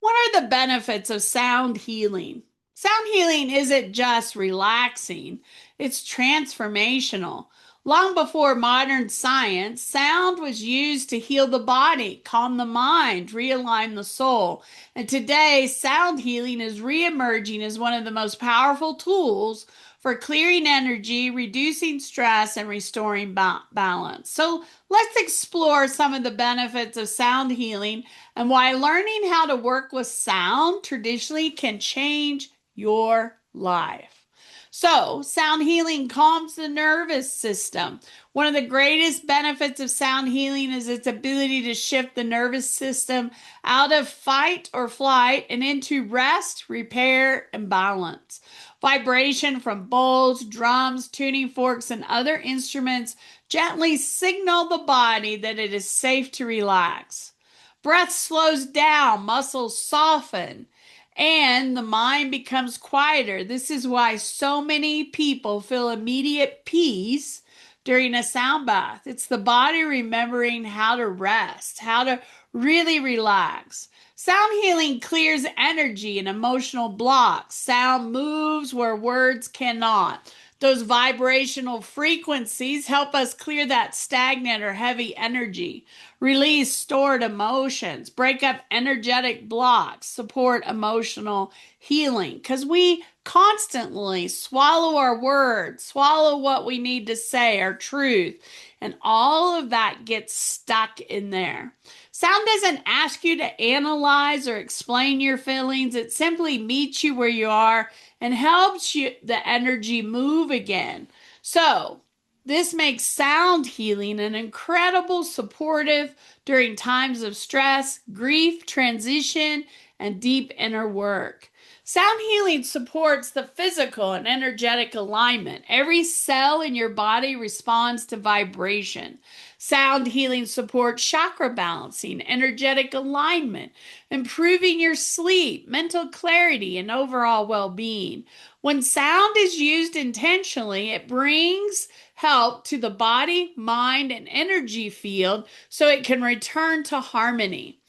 What are the benefits of sound healing? Sound healing isn't just relaxing, it's transformational. Long before modern science, sound was used to heal the body, calm the mind, realign the soul. And today, sound healing is reemerging as one of the most powerful tools for clearing energy, reducing stress, and restoring balance. So, let's explore some of the benefits of sound healing and why learning how to work with sound traditionally can change your life. So, sound healing calms the nervous system. One of the greatest benefits of sound healing is its ability to shift the nervous system out of fight or flight and into rest, repair, and balance. Vibration from bowls, drums, tuning forks, and other instruments gently signal the body that it is safe to relax. Breath slows down, muscles soften, and the mind becomes quieter. This is why so many people feel immediate peace during a sound bath. It's the body remembering how to rest, how to really relax. Sound healing clears energy and emotional blocks. Sound moves where words cannot. Those vibrational frequencies help us clear that stagnant or heavy energy, release stored emotions, break up energetic blocks, support emotional healing. Because we constantly swallow our words, swallow what we need to say, our truth, and all of that gets stuck in there. Sound doesn't ask you to analyze or explain your feelings. It simply meets you where you are and helps you the energy move again. So, this makes sound healing an incredible supportive during times of stress, grief, transition, and deep inner work. Sound healing supports the physical and energetic alignment. Every cell in your body responds to vibration. Sound healing supports chakra balancing, energetic alignment, improving your sleep, mental clarity, and overall well being. When sound is used intentionally, it brings help to the body, mind, and energy field so it can return to harmony.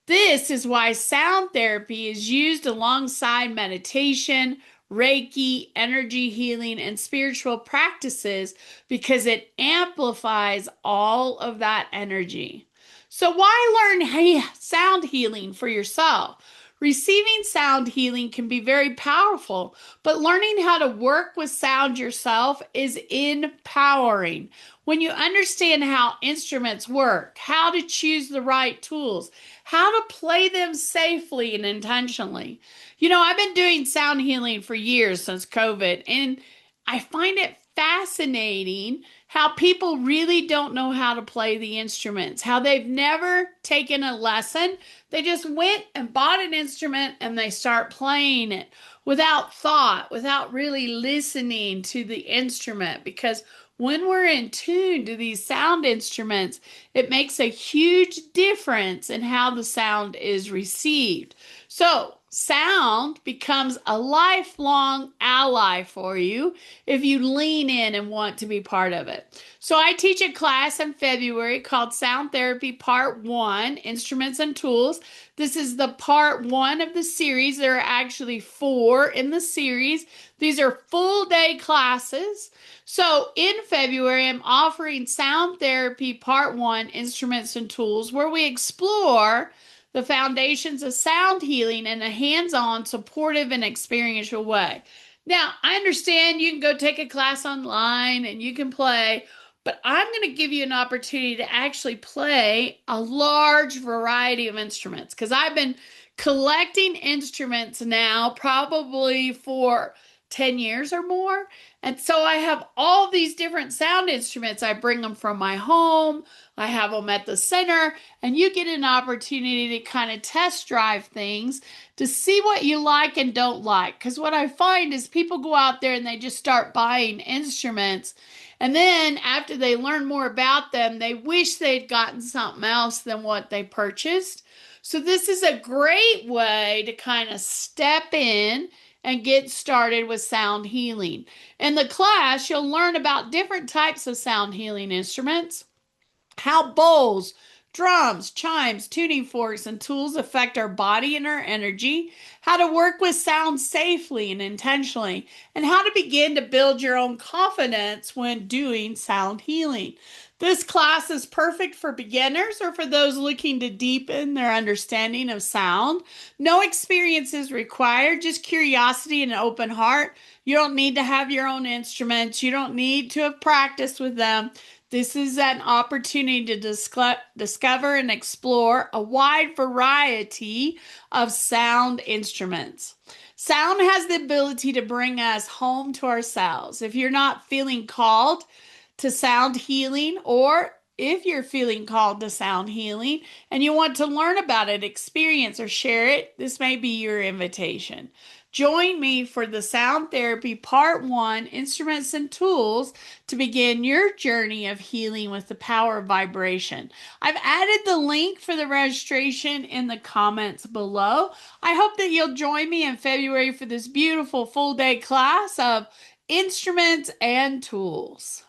This is why sound therapy is used alongside meditation, Reiki, energy healing, and spiritual practices because it amplifies all of that energy. So, why learn sound healing for yourself? Receiving sound healing can be very powerful, but learning how to work with sound yourself is empowering. When you understand how instruments work, how to choose the right tools, how to play them safely and intentionally. I've been doing sound healing for years since COVID, and I find it fascinating how people really don't know how to play the instruments, how they've never taken a lesson. They just went and bought an instrument and they start playing it without thought, without really listening to the instrument. Because when we're in tune to these sound instruments, it makes a huge difference in how the sound is received. So, sound becomes a lifelong ally for you if you lean in and want to be part of it. So, I teach a class in February called Sound Therapy Part 1 Instruments and Tools. This is the part 1 of the series. There are actually 4 in the series. These are full day classes. So in February, I'm offering Sound Therapy Part 1 Instruments and Tools, where we explore the foundations of sound healing in a hands on, supportive, and experiential way. Now, I understand you can go take a class online and you can play, but I'm going to give you an opportunity to actually play a large variety of instruments because I've been collecting instruments now probably for 10 years or more. And so I have all these different sound instruments. I bring them from my home, I have them at the center, and you get an opportunity to kind of test drive things to see what you like and don't like. Because what I find is people go out there and they just start buying instruments. And then after they learn more about them, they wish they'd gotten something else than what they purchased. So this is a great way to kind of step in and get started with sound healing. In the class, you'll learn about different types of sound healing instruments, how bowls, Drums, chimes, tuning forks, and tools affect our body and our energy, how to work with sound safely and intentionally, and how to begin to build your own confidence when doing sound healing. This class is perfect for beginners or for those looking to deepen their understanding of sound. No experience is required, just curiosity and an open heart. You don't need to have your own instruments. You don't need to have practiced with them. This is an opportunity to discover and explore a wide variety of sound instruments. Sound has the ability to bring us home to ourselves. If you're not feeling called to sound healing, or if you're feeling called to sound healing and you want to learn about it, experience, or share it, this may be your invitation. Join me for the Sound Therapy Part 1 Instruments and Tools to begin your journey of healing with the power of vibration. I've added the link for the registration in the comments below. I hope that you'll join me in February for this beautiful full day class of instruments and tools.